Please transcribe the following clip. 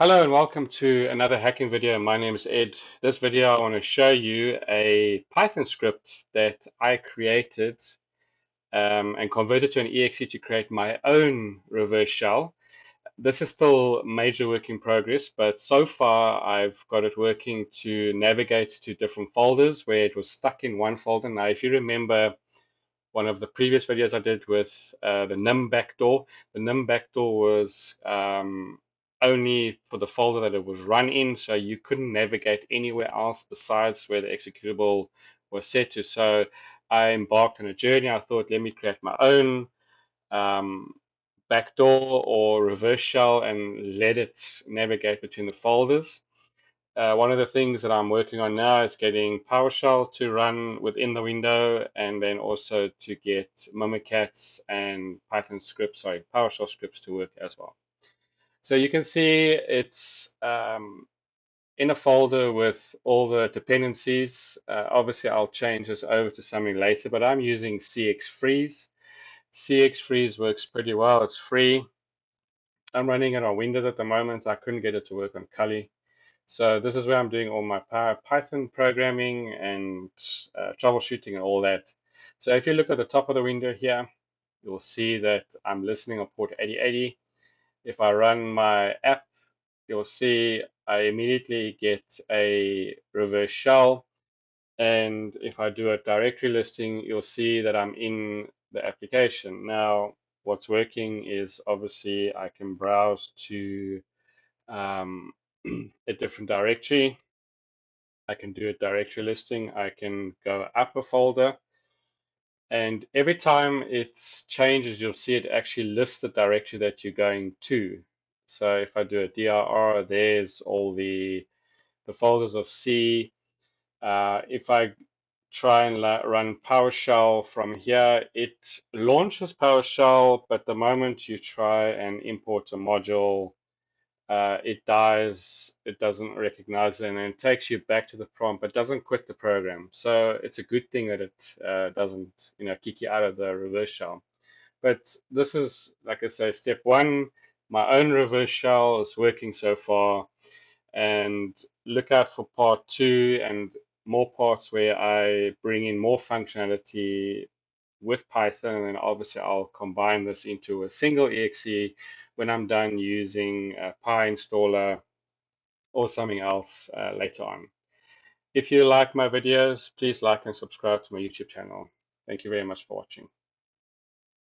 Hello and welcome to another hacking video. My name is Ed. This video I want to show you a Python script that I created and converted to an exe to create my own reverse shell. This is still major work in progress, but so far I've got it working to navigate to different folders where it was stuck in one folder. Now, if you remember one of the previous videos I did with the nym backdoor. The nym backdoor was only for the folder that it was run in, so you couldn't navigate anywhere else besides where the executable was set to. So I embarked on a journey. I thought, let me create my own um, backdoor or reverse shell and let it navigate between the folders. One of the things that I'm working on now is getting PowerShell to run within the window, and then also to get Mimikatz and Python scripts, sorry, PowerShell scripts to work as well. So you can see it's in a folder with all the dependencies. Obviously, I'll change this over to something later, but I'm using CX Freeze works pretty well. It's free. I'm running it on Windows at the moment. I couldn't get it to work on Kali. So this is where I'm doing all my Python programming and troubleshooting and all that. So if you look at the top of the window here, you'll see that I'm listening on port 8080. If I run my app, you'll see I immediately get a reverse shell. And if I do a directory listing, you'll see that I'm in the application. Now, what's working is obviously I can browse to um, a different directory. I can do a directory listing. I can go up a folder, and every time it changes, you'll see it actually lists the directory that you're going to. So if I do a dir, there's all the folders of C. If I try and run PowerShell from here, it launches PowerShell, but the moment you try and import a module, it dies, it doesn't recognize it, and then it takes you back to the prompt, but doesn't quit the program. So it's a good thing that it doesn't, kick you out of the reverse shell. But this is, like I say, step one. My own reverse shell is working so far, and look out for part two and more parts where I bring in more functionality with Python, and then obviously I'll combine this into a single exe when I'm done using a PyInstaller or something else later on. If you like my videos, please like and subscribe to my YouTube channel. Thank you very much for watching.